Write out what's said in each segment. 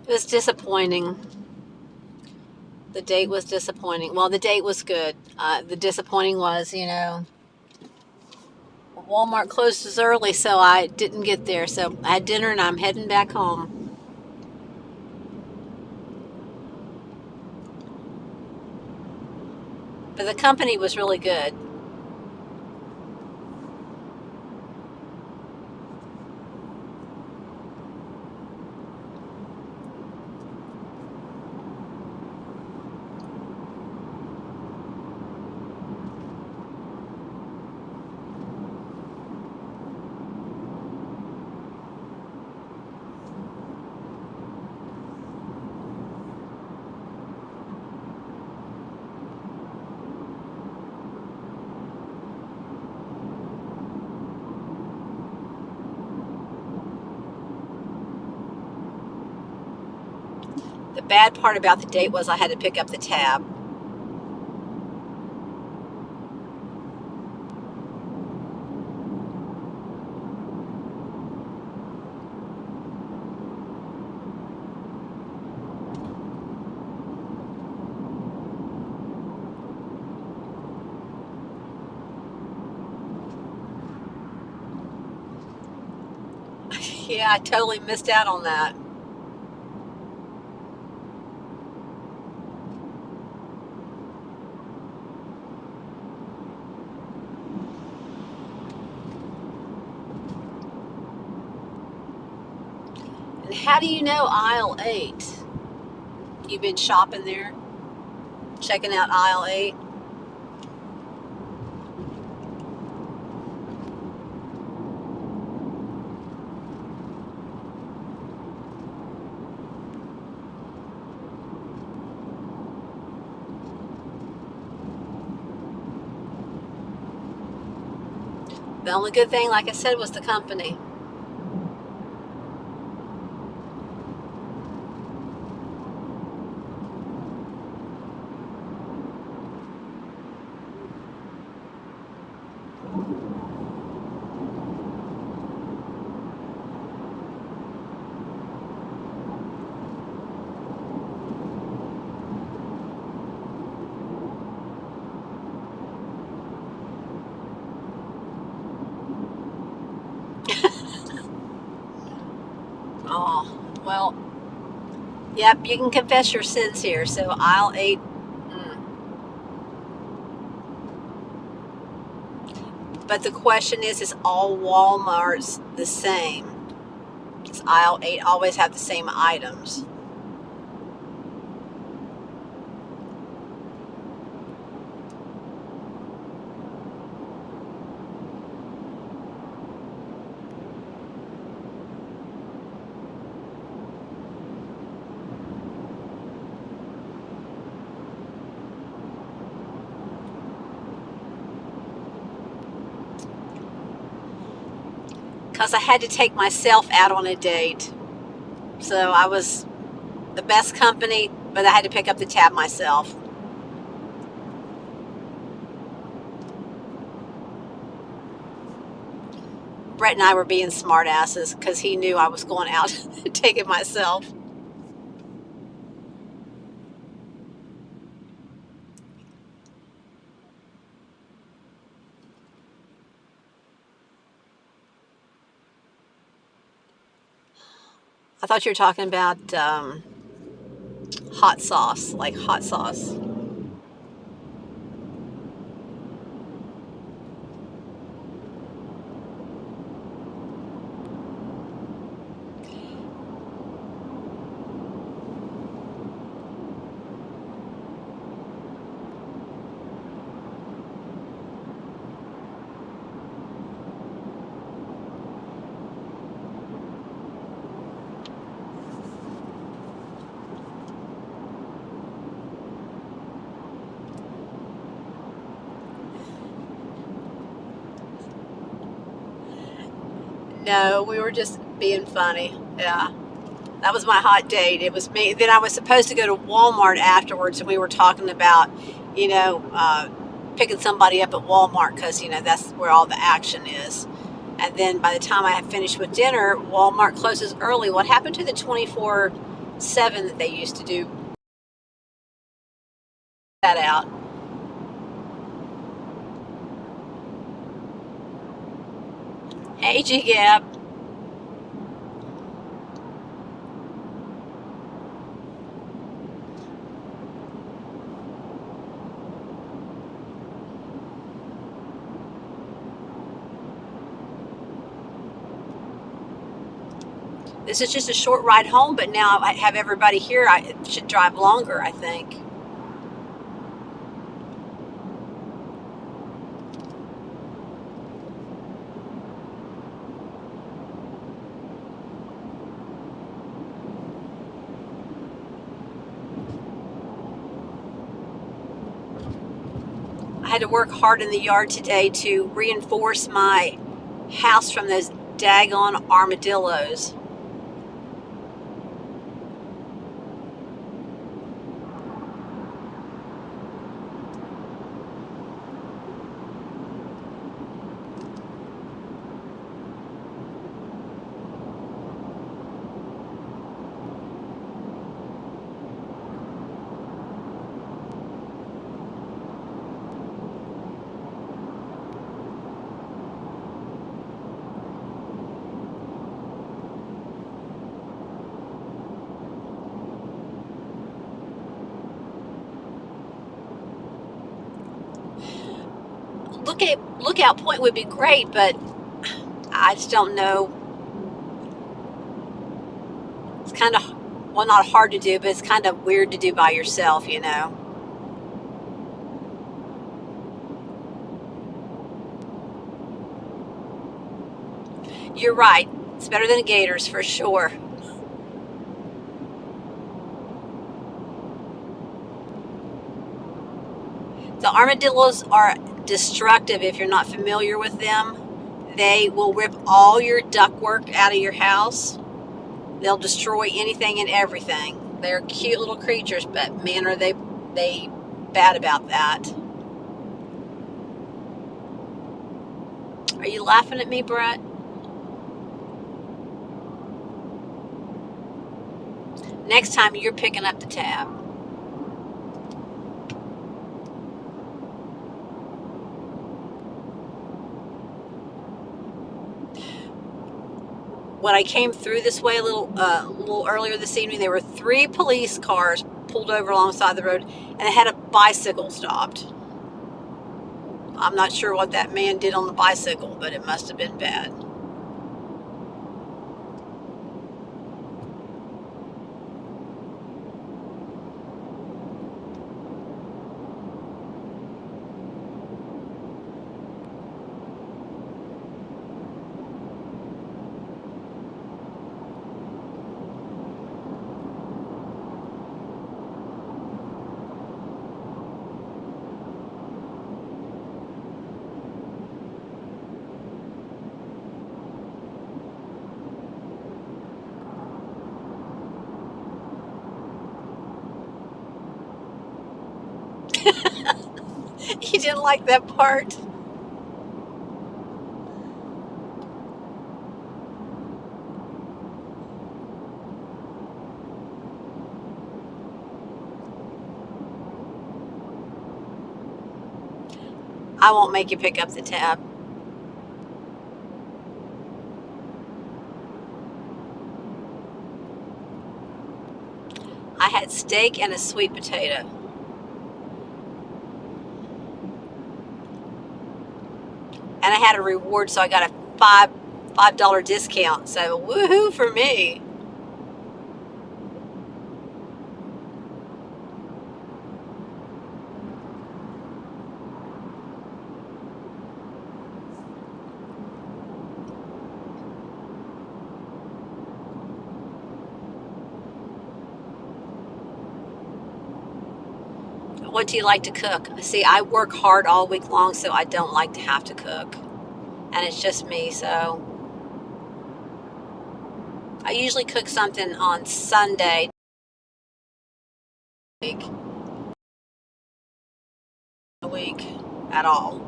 It was disappointing. The date was disappointing. Well, the date was good. The disappointing was, Walmart closes early, so I didn't get there. So I had dinner and I'm heading back home. But the company was really good. The bad part about the date was I had to pick up the tab. Yeah, I totally missed out on that. And how do you know aisle 8? You've been shopping there, checking out aisle 8? The only good thing, like I said, was the company. Oh, well, yep, you can confess your sins here. So aisle 8. But the question is all Walmarts the same? Does aisle 8 always have the same items? Because I had to take myself out on a date. So I was the best company, but I had to pick up the tab myself. Brett and I were being smartasses because he knew I was going out to take it myself. I thought you were talking about hot sauce, like hot sauce. No, we were just being funny. Yeah. That was my hot date. It was me. Then I was supposed to go to Walmart afterwards, and we were talking about, you know, picking somebody up at Walmart because, that's where all the action is. And then by the time I had finished with dinner, Walmart closes early. What happened to the 24 7 that they used to do that out. Hey, G-Gab. This is just a short ride home, but now I have everybody here. I should drive longer, I think. I had to work hard in the yard today to reinforce my house from those daggone armadillos. Lookout Point would be great, but I just don't know. It's kind of, well, not hard to do, but it's kind of weird to do by yourself, you know. You're right. It's better than Gators for sure. The armadillos are destructive if you're not familiar with them. They will rip all your ductwork out of your house. They'll destroy anything and everything. They're cute little creatures, but man, are they bad about that. Are you laughing at me, Brett? Next time you're picking up the tab. When I came through this way a little earlier this evening, there were 3 police cars pulled over alongside the road, and it had a bicycle stopped. I'm not sure what that man did on the bicycle, but it must have been bad. You didn't like that part? I won't make you pick up the tab. I had steak and a sweet potato. And I had a reward, so I got a $5 discount. So woohoo for me. What do you like to cook? See, I work hard all week long, so I don't like to have to cook. And it's just me, so I usually cook something on Sunday a week at all.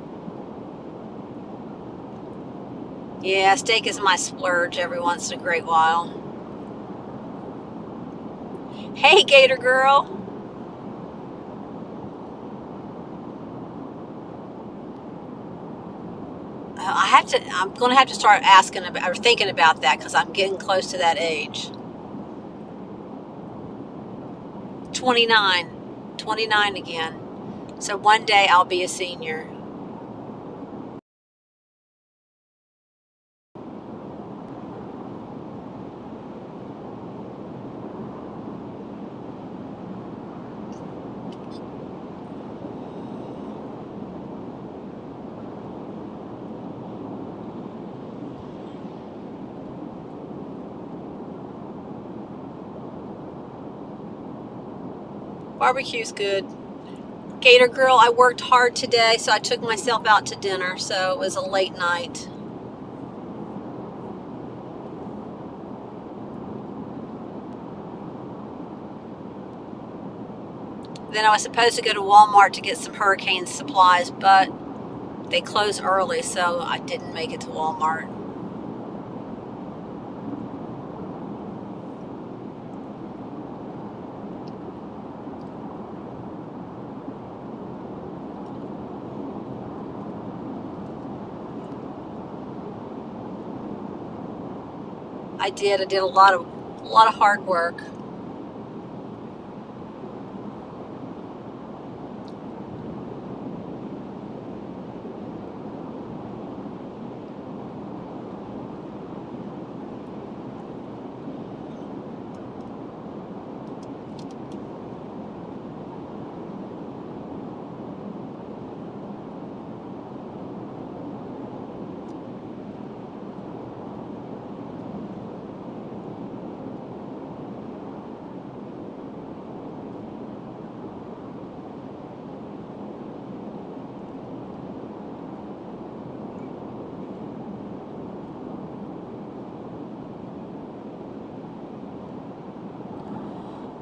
Yeah, steak is my splurge every once in a great while. Hey, Gator Girl. I'm going to have to start asking about, or thinking about that, because I'm getting close to that age. 29. 29 again. So one day I'll be a senior. Barbecue's good. Gator Girl, I worked hard today, so I took myself out to dinner, so it was a late night. Then I was supposed to go to Walmart to get some hurricane supplies, but they closed early, so I didn't make it to Walmart. I did. I did a lot of hard work.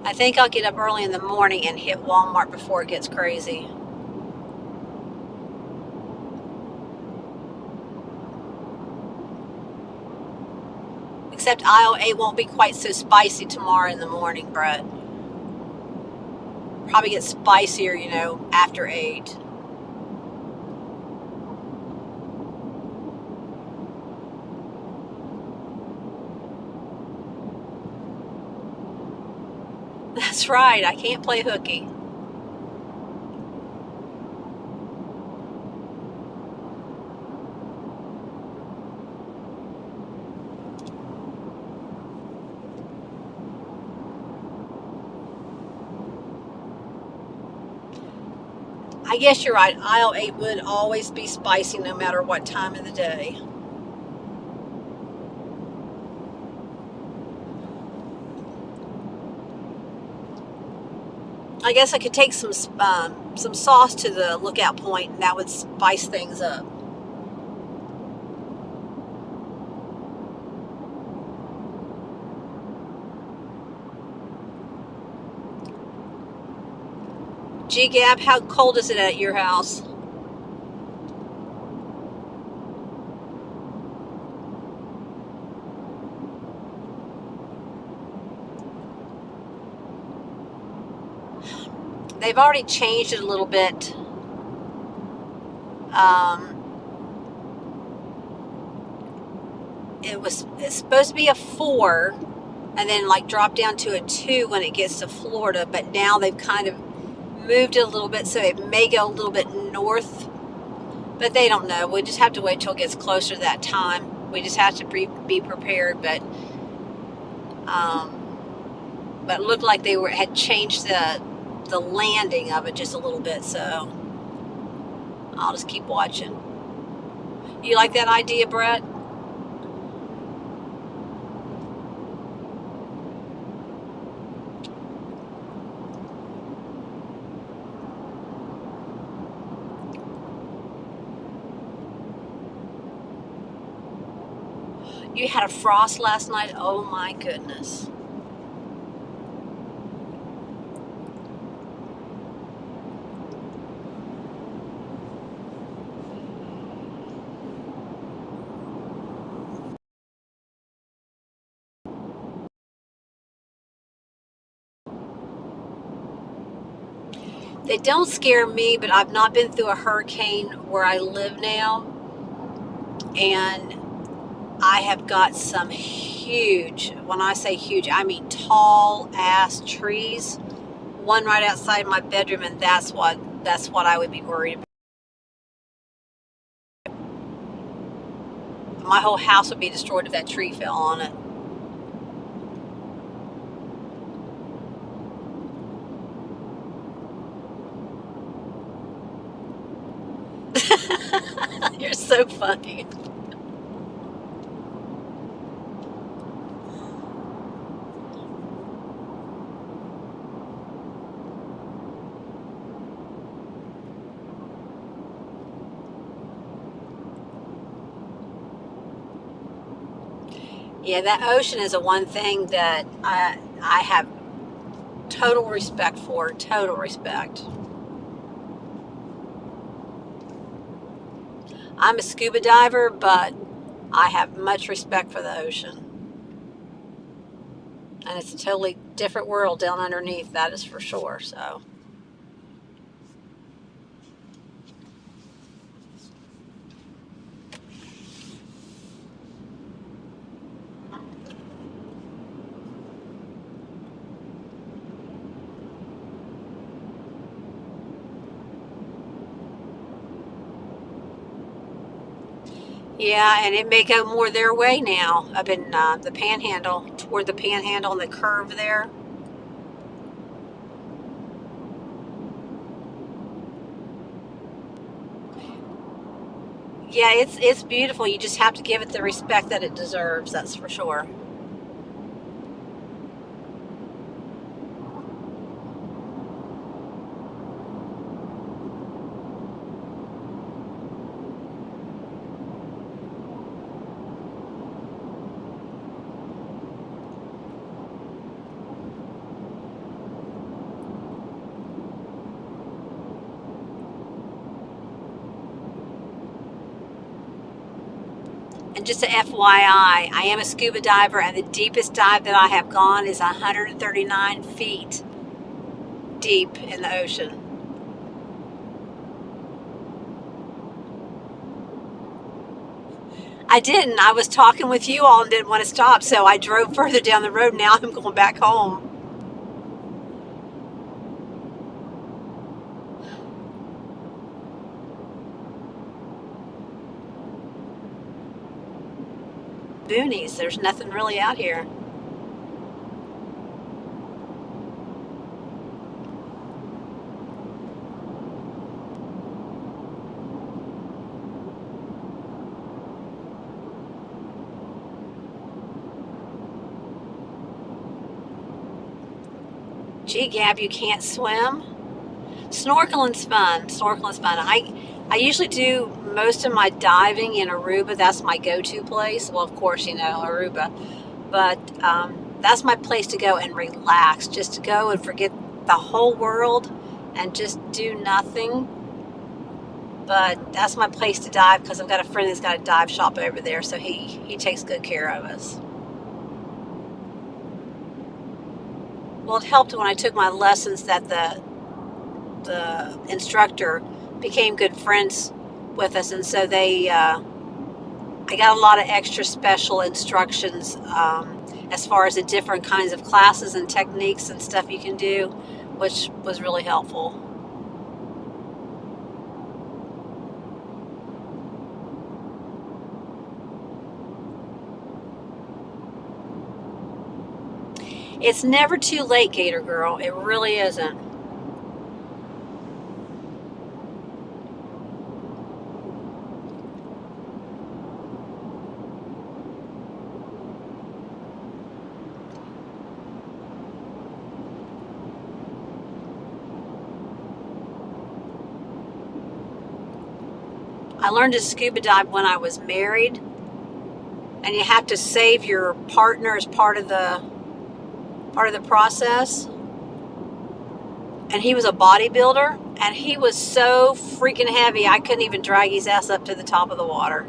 I think I'll get up early in the morning and hit Walmart before it gets crazy. Except aisle 8 won't be quite so spicy tomorrow in the morning, Brett. Probably get spicier, after 8. That's right, I can't play hooky. I guess you're right. Aisle 8 would always be spicy no matter what time of the day. I guess I could take some sauce to the Lookout Point, and that would spice things up. Gee, Gab, how cold is it at your house? They've already changed it a little bit. It's supposed to be a 4, and then like drop down to a 2 when it gets to Florida. But now they've kind of moved it a little bit, so it may go a little bit north. But they don't know. We just have to wait till it gets closer to that time. We just have to be prepared. But it looked like they had changed the landing of it just a little bit. So I'll just keep watching. You like that idea, Brett? You had a frost last night? Oh my goodness. They don't scare me, but I've not been through a hurricane where I live now. And I have got some huge, when I say huge, I mean tall ass trees. One right outside my bedroom, and that's what I would be worried about. My whole house would be destroyed if that tree fell on it. You're so funny. Yeah, that ocean is the one thing that I have total respect for. Total respect. I'm a scuba diver, but I have much respect for the ocean. And it's a totally different world down underneath, that is for sure. So, yeah, and it may go more their way now up in the Panhandle, toward the Panhandle and the curve there. Yeah, it's beautiful. You just have to give it the respect that it deserves. That's for sure. And just a FYI, I am a scuba diver, and the deepest dive that I have gone is 139 feet deep in the ocean. I didn't. I was talking with you all and didn't want to stop, so I drove further down the road. Now I'm going back home. Boonies, there's nothing really out here. Gee, Gab, you can't swim? Snorkeling's fun. Snorkeling's fun. I usually do most of my diving in Aruba. That's my go-to place. Well, of course, Aruba. But that's my place to go and relax. Just to go and forget the whole world and just do nothing. But that's my place to dive because I've got a friend that's got a dive shop over there. So he takes good care of us. Well, it helped when I took my lessons that the instructor became good friends with us, and so I got a lot of extra special instructions as far as the different kinds of classes and techniques and stuff you can do, which was really helpful. It's never too late, Gator Girl. It really isn't. I learned to scuba dive when I was married, and you have to save your partner as part of the process. And he was a bodybuilder, and he was so freaking heavy I couldn't even drag his ass up to the top of the water.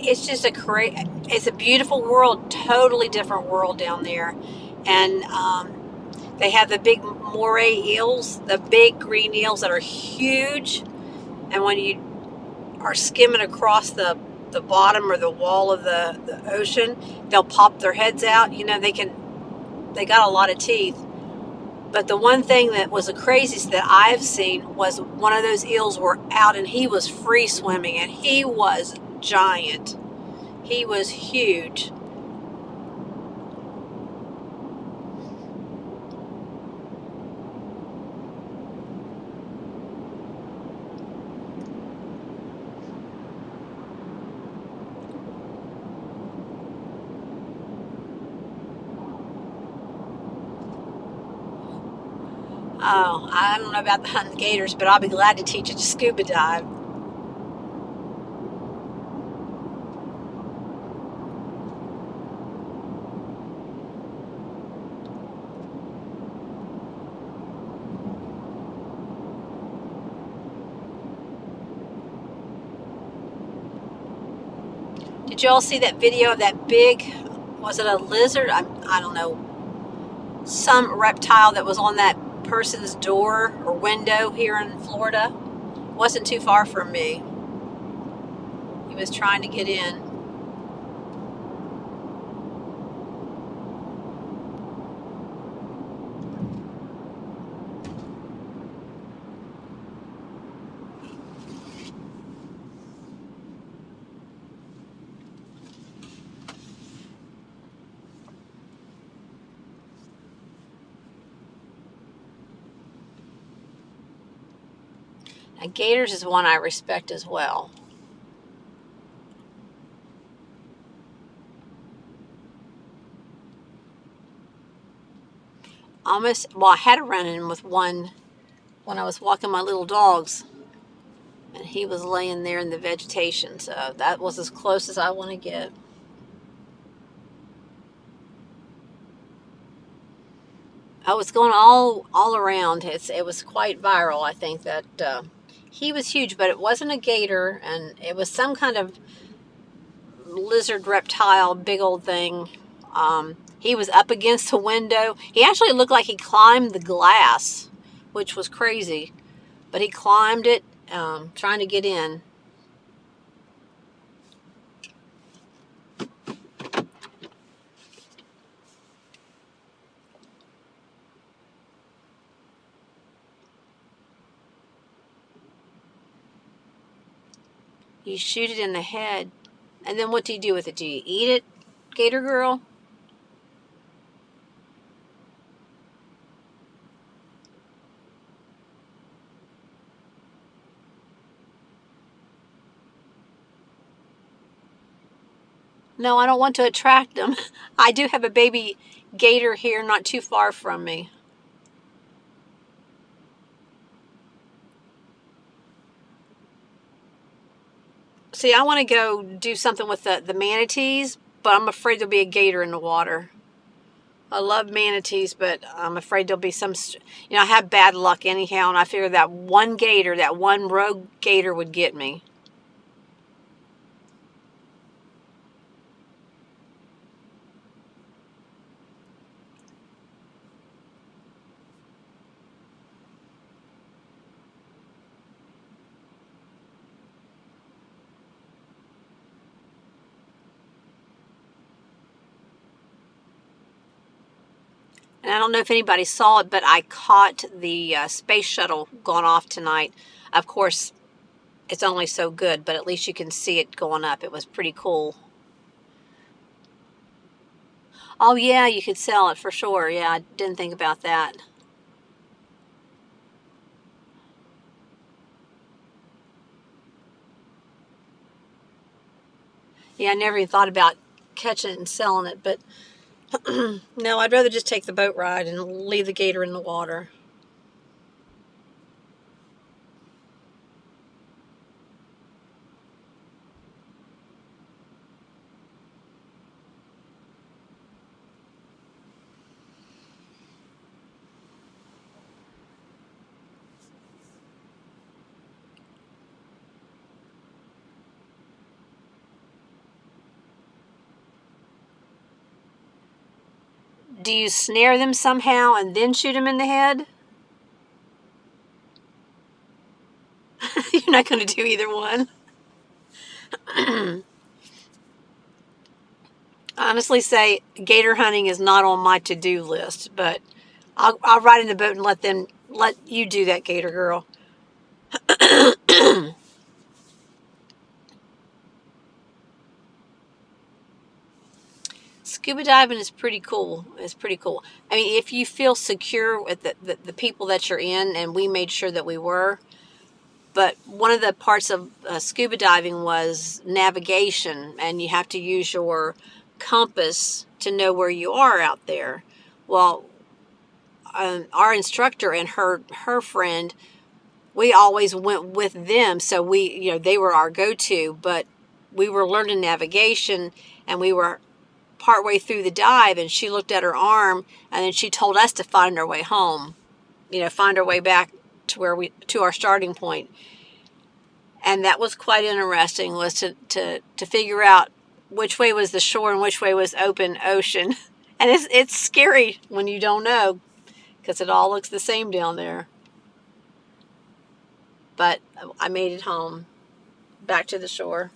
it's just it's a beautiful world, totally different world down there. And they have the big moray eels, the big green eels that are huge. And when you are skimming across the bottom or the wall of the ocean, they'll pop their heads out. They got a lot of teeth. But the one thing that was the craziest that I've seen was one of those eels were out and he was free swimming and he was giant. He was huge. Oh, I don't know about the hunting gators, but I'll be glad to teach it to scuba dive. Did you all see that video of that big, was it a lizard? I don't know, some reptile that was on that person's door or window here in Florida? Wasn't too far from me. He was trying to get in. Now, gators is one I respect as well. Well, I had a run-in with one when I was walking my little dogs, and he was laying there in the vegetation, so that was as close as I want to get. Oh, it's going all around. It was quite viral. I think that he was huge, but it wasn't a gator, and it was some kind of lizard reptile, big old thing. He was up against a window. He actually looked like he climbed the glass, which was crazy, but he climbed it, trying to get in. You shoot it in the head, and then what do you do with it? Do you eat it, Gator Girl? No, I don't want to attract them. I do have a baby gator here not too far from me. See, I want to go do something with the manatees, but I'm afraid there'll be a gator in the water. I love manatees, but I'm afraid there'll be I have bad luck anyhow, and I figure that one gator, that one rogue gator would get me. And I don't know if anybody saw it, but I caught the space shuttle going off tonight. Of course, it's only so good, but at least you can see it going up. It was pretty cool. Oh, yeah, you could sell it for sure. Yeah, I didn't think about that. Yeah, I never even thought about catching it and selling it, but no, I'd rather just take the boat ride and leave the gator in the water. Do you snare them somehow and then shoot them in the head? You're not going to do either one. Honestly say gator hunting is not on my to-do list, but I'll ride in the boat and let you do that, gator girl. Scuba diving is pretty cool. It's pretty cool. I mean, if you feel secure with the people that you're in, and we made sure that we were. But one of the parts of scuba diving was navigation, and you have to use your compass to know where you are out there. Well, our instructor and her friend, we always went with them, so they were our go-to. But we were learning navigation, and we were partway through the dive, and she looked at her arm, and then she told us to find our way home. Find our way back to our starting point. And that was quite interesting, was to figure out which way was the shore and which way was open ocean. And it's scary when you don't know, because it all looks the same down there. But I made it home, back to the shore.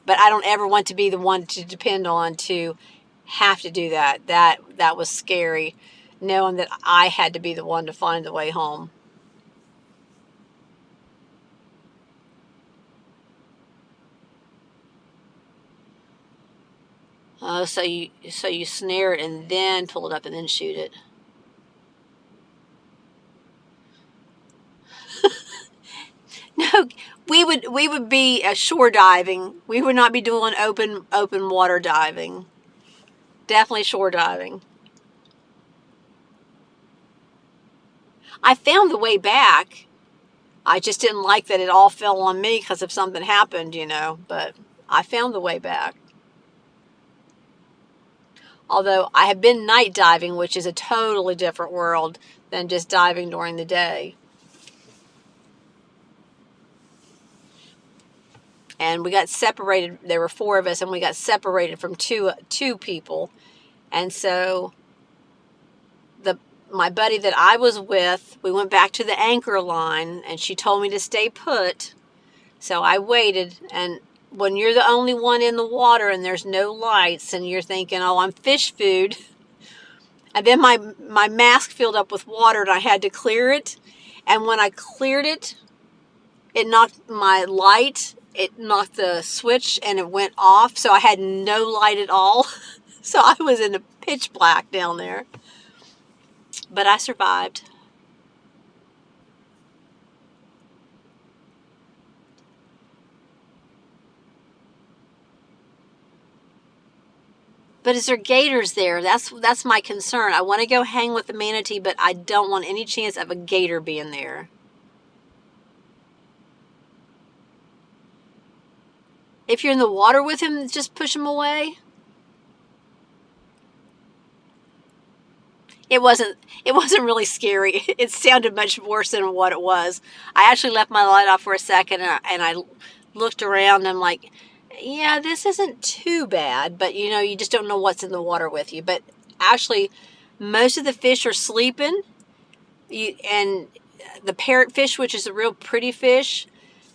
But I don't ever want to be the one to depend on to have to do that. That was scary, knowing that I had to be the one to find the way home. So you snare it and then pull it up and then shoot it. No, we would be shore diving. We would not be doing open water diving. Definitely shore diving. I found the way back. I just didn't like that it all fell on me because if something happened, But I found the way back. Although I have been night diving, which is a totally different world than just diving during the day. And we got separated. There were 4 of us, and we got separated from two people. And so my buddy that I was with, we went back to the anchor line, and she told me to stay put. So I waited, and when you're the only one in the water and there's no lights, and you're thinking, oh, I'm fish food. And then my mask filled up with water, and I had to clear it. And when I cleared it, it knocked my light, it knocked the switch, and it went off. So I had no light at all. So I was in the pitch black down there. But I survived. But is there gators there? That's my concern. I want to go hang with the manatee, but I don't want any chance of a gator being there. If you're in the water with him, just push him away. It wasn't really scary. It sounded much worse than what it was. I actually left my light off for a second, and I looked around, and I'm like, yeah, this isn't too bad, but you just don't know what's in the water with you. But actually, most of the fish are sleeping. And the parrotfish, which is a real pretty fish,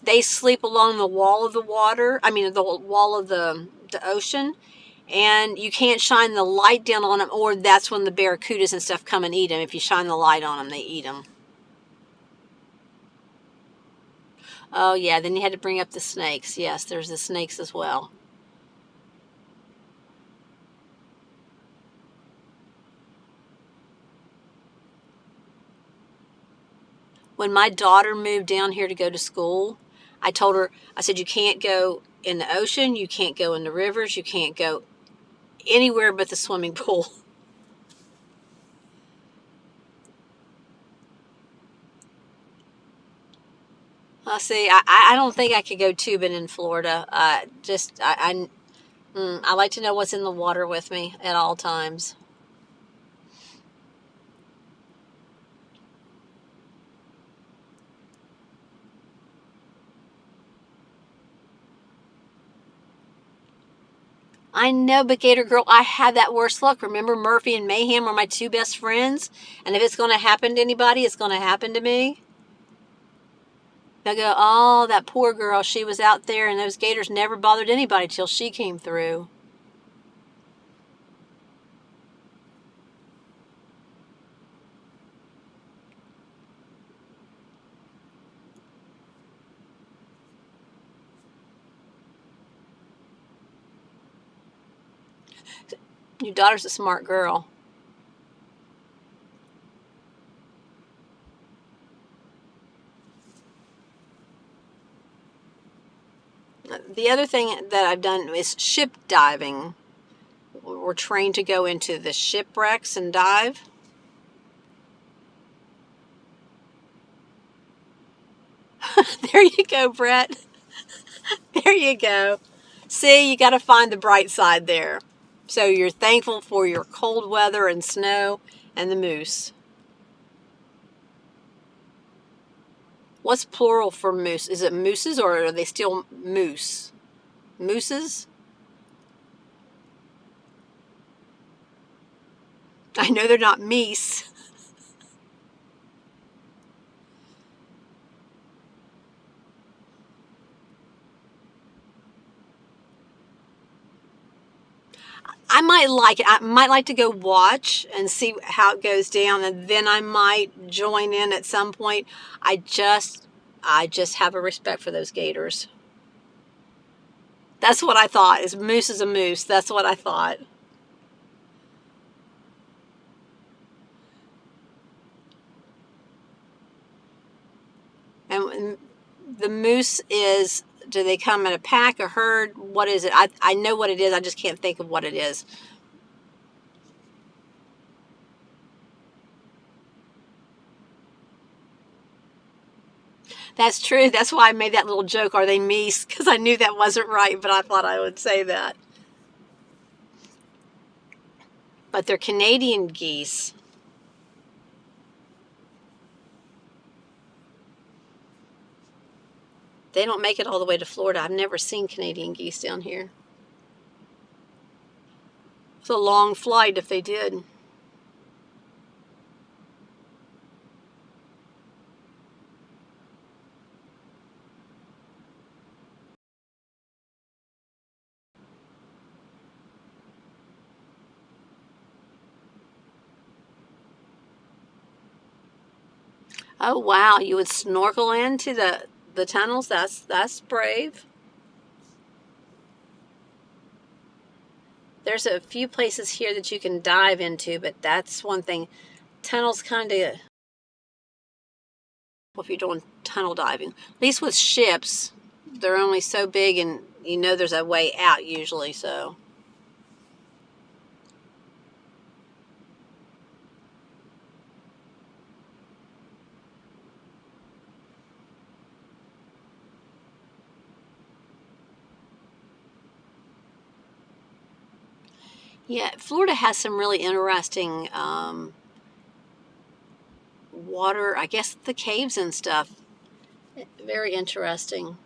they sleep along the wall of the water. I mean, the wall of the ocean. And you can't shine the light down on them, or that's when the barracudas and stuff come and eat them. If you shine the light on them, they eat them. Oh, yeah, then you had to bring up the snakes. Yes, there's the snakes as well. When my daughter moved down here to go to school, I told her, I said, you can't go in the ocean, you can't go in the rivers, you can't go anywhere but the swimming pool. See, I don't think I could go tubing in Florida. I like to know what's in the water with me at all times. I know, but Gator Girl, I had that worst luck. Remember, Murphy and Mayhem were my two best friends? And if it's going to happen to anybody, it's going to happen to me. They'll go, oh, that poor girl, she was out there, and those gators never bothered anybody till she came through. Your daughter's a smart girl. The other thing that I've done is ship diving. We're trained to go into the shipwrecks and dive. There you go, Brett. There you go. See, you got to find the bright side there. So you're thankful for your cold weather and snow and the moose. What's plural for moose? Is it mooses or are they still moose? Mooses? I know they're not meese. I might like it. I might like to go watch and see how it goes down, and then I might join in at some point. I just have a respect for those gators. That's what I thought. Is moose is a moose. That's what I thought. And the moose is, do they come in a pack, a herd? What is it? I know what it is. I just can't think of what it is. That's true. That's why I made that little joke. Are they meese? Because I knew that wasn't right, but I thought I would say that. But they're Canadian geese. They don't make it all the way to Florida. I've never seen Canadian geese down here. It's a long flight if they did. Oh wow, you would snorkel into the tunnels? That's brave. There's a few places here that you can dive into, but that's one thing. Tunnels kind of, well, if you're doing tunnel diving, at least with ships, they're only so big, and you know there's a way out usually. So yeah, Florida has some really interesting water. I guess the caves and stuff. Very interesting.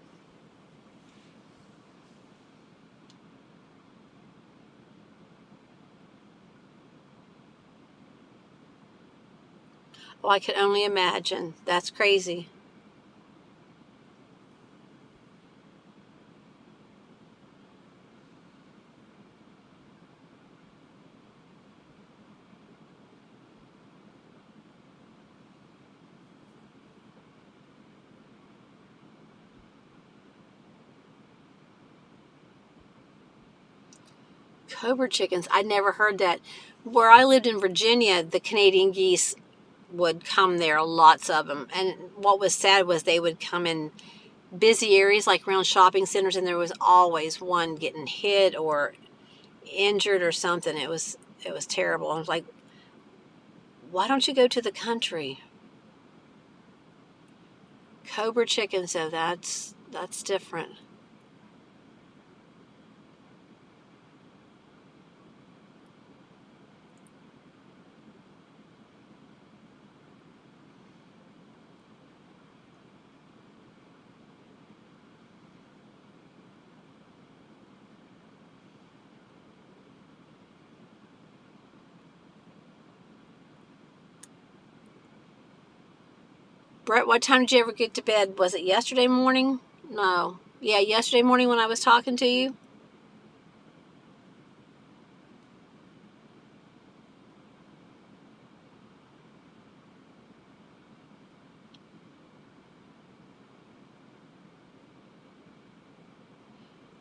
Oh, I could only imagine. That's crazy. Cobra chickens. I never heard that. Where I lived in Virginia, the Canadian geese would come there, lots of them. And what was sad was they would come in busy areas like around shopping centers, and there was always one getting hit or injured or something. It was terrible. I was like, why don't you go to the country? Cobra chickens, so that's different. Brett, what time did you ever get to bed? Was it yesterday morning? No. Yeah, yesterday morning when I was talking to you.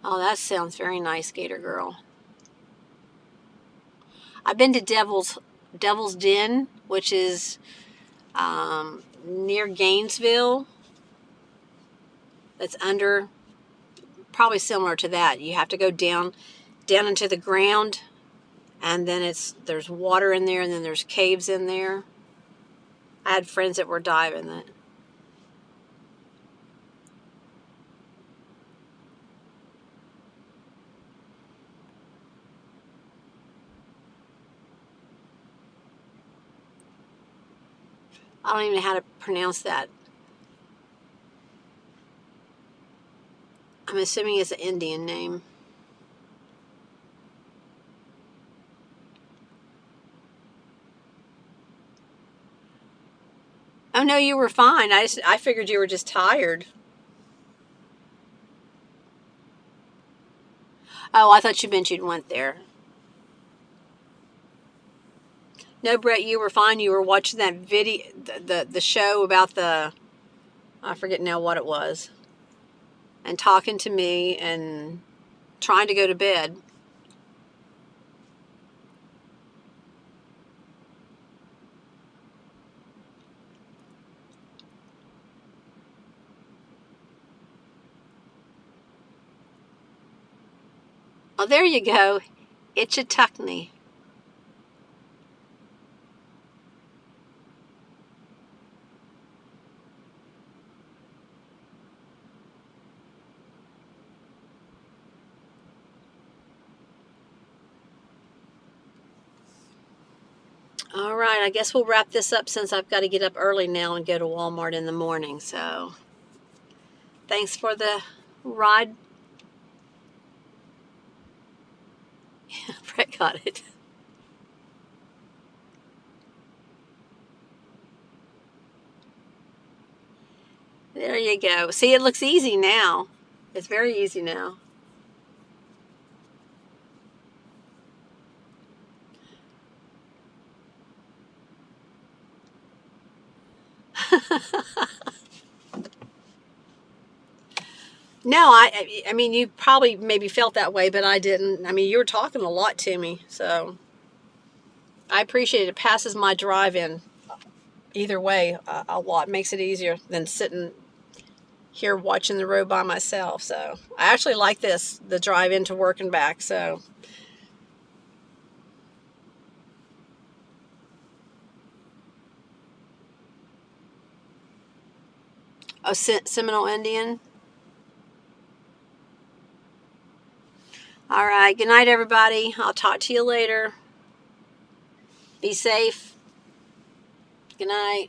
Oh, that sounds very nice, Gator Girl. I've been to Devil's Den, which is near Gainesville. It's under, probably similar to that. You have to go down into the ground, and then there's water in there, and then there's caves in there. I had friends that were diving it. I don't even know how to pronounce that. I'm assuming it's an Indian name. Oh no, you were fine. I figured you were just tired. Oh, I thought you meant you'd went there. No, Brett, you were fine. You were watching that video, the show about I forget now what it was, and talking to me and trying to go to bed. Oh, there you go. Itchituckney. All right, I guess we'll wrap this up since I've got to get up early now and go to Walmart in the morning. So, thanks for the ride. Brett got it. There you go. See, it looks easy now. It's very easy now. No, I mean, you probably maybe felt that way, but I didn't. I mean, you were talking a lot to me, so I appreciate it. It passes my drive-in either way a lot. Makes it easier than sitting here watching the road by myself. So I actually like the drive-in to work and back. So. A Seminole Indian. All right. Good night, everybody. I'll talk to you later. Be safe. Good night.